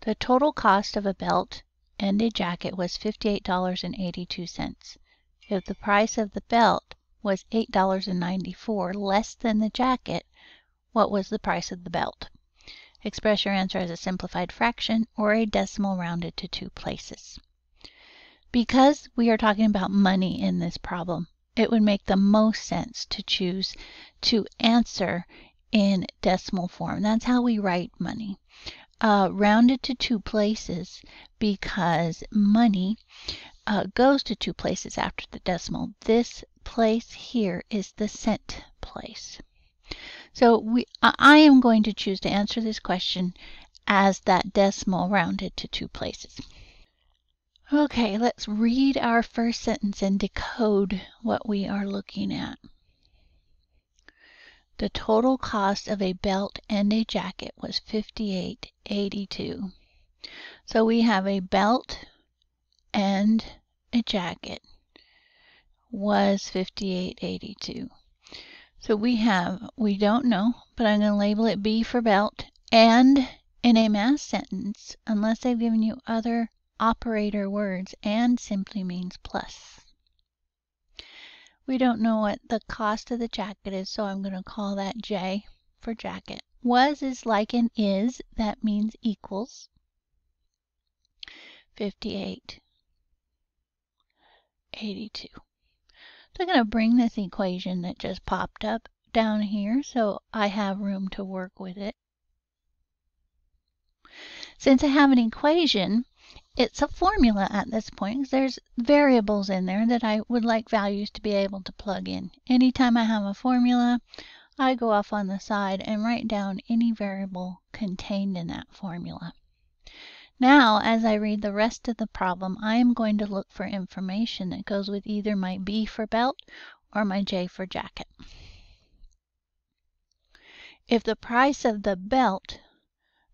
The total cost of a belt and a jacket was $58.82. If the price of the belt was $8.94 less than the jacket, what was the price of the belt? Express your answer as a simplified fraction or a decimal rounded to 2 places. Because we are talking about money in this problem, it would make the most sense to choose to answer in decimal form. That's how we write money. Rounded to 2 places because money goes to 2 places after the decimal. This place here is the cent place. So I am going to choose to answer this question as that decimal rounded to 2 places. Okay, let's read our first sentence and decode what we are looking at. The total cost of a belt and a jacket was $58.82. So we have a belt and a jacket was $58.82. So we don't know, but I'm going to label it B for belt. And in a math sentence, unless they've given you other operator words, and simply means plus. We don't know what the cost of the jacket is, so I'm going to call that J for jacket. Was is like an is, that means equals 58.82. So I'm going to bring this equation that just popped up down here so I have room to work with it. Since I have an equation, it's a formula at this point because there's variables in there that I would like values to be able to plug in. Anytime I have a formula, I go off on the side and write down any variable contained in that formula. Now, as I read the rest of the problem, I am going to look for information that goes with either my B for belt or my J for jacket. If the price of the belt,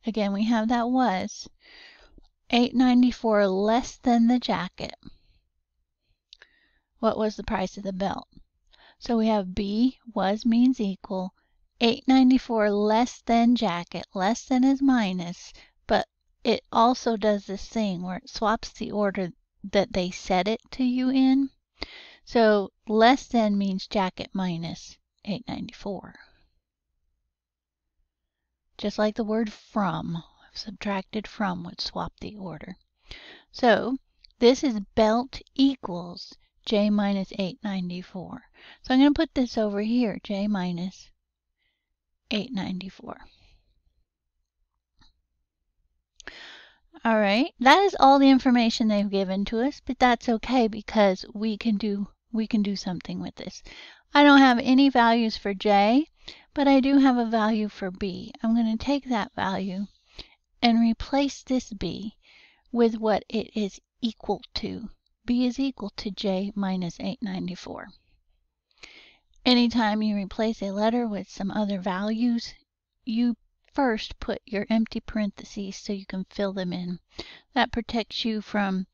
again we have that was $8.94 less than the jacket, what was the price of the belt? So we have B was means equal, $8.94 less than jacket, less than is minus, but it also does this thing where it swaps the order that they set it to you in. So less than means jacket minus $8.94. Just like the word from, subtracted from would swap the order. So this is belt equals J minus $8.94. So I'm going to put this over here, J minus $8.94. All right, that is all the information they've given to us, but that's okay because we can do something with this. I don't have any values for J, but I do have a value for B. I'm going to take that value and replace this B with what it is equal to. B is equal to J minus $8.94. Anytime you replace a letter with some other values, you first put your empty parentheses so you can fill them in. That protects you from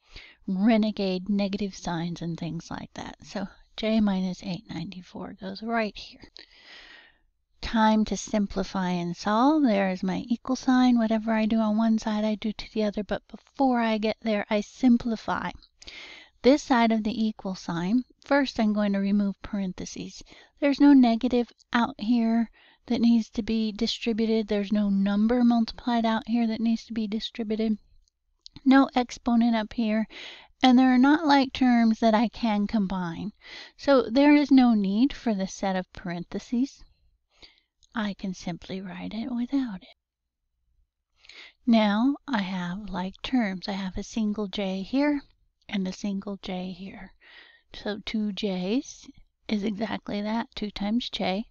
renegade negative signs and things like that. So J minus $8.94 goes right here. Time to simplify and solve. There is my equal sign. Whatever I do on one side, I do to the other. But before I get there, I simplify. This side of the equal sign, first I'm going to remove parentheses. There's no negative out here that needs to be distributed. There's no number multiplied out here that needs to be distributed. No exponent up here. And there are not like terms that I can combine. So there is no need for the set of parentheses. I can simply write it without it. Now I have like terms. I have a single J here and a single J here. So 2 J's is exactly that. 2 times J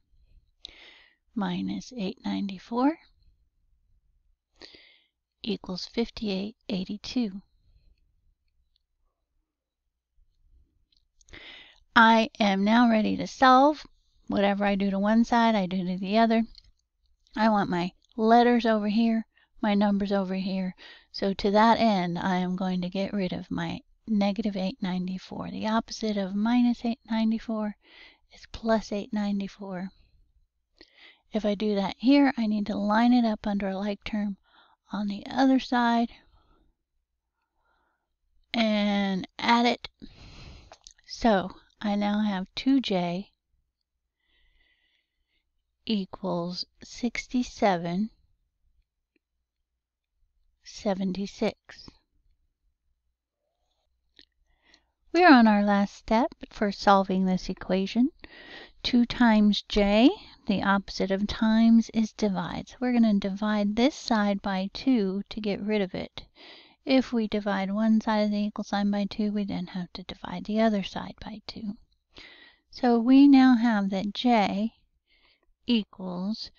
minus $8.94 equals $58.82. I am now ready to solve. Whatever I do to one side, I do to the other. I want my letters over here, my numbers over here. So to that end, I am going to get rid of my negative $8.94. The opposite of minus $8.94 is plus $8.94. If I do that here, I need to line it up under a like term on the other side and add it. So I now have 2j equals 67.76. We are on our last step for solving this equation. 2 times j, the opposite of times is divide. So we're going to divide this side by 2 to get rid of it. If we divide one side of the equal sign by 2, we then have to divide the other side by 2. So we now have that j equals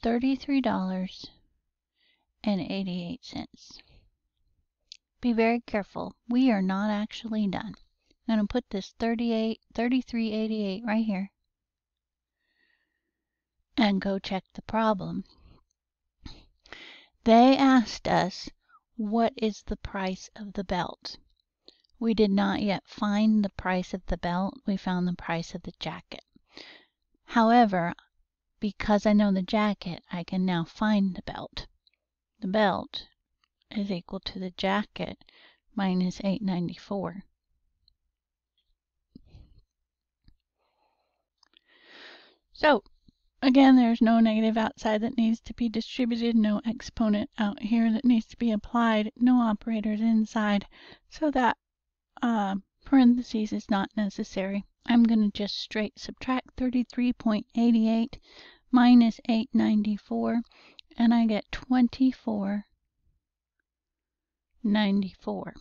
$33.88. Be very careful. We are not actually done. I'm going to put this $33.88 right here and go check the problem. They asked us, what is the price of the belt? We did not yet find the price of the belt. We found the price of the jacket. However, because I know the jacket, I can now find the belt. The belt is equal to the jacket minus $8.94. So, again, there's no negative outside that needs to be distributed, no exponent out here that needs to be applied, no operators inside, so that parentheses is not necessary. I'm going to just straight subtract 33.88 minus 894, and I get 24.94.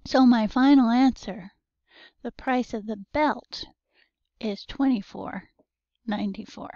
So my final answer, the price of the belt, is $24.94.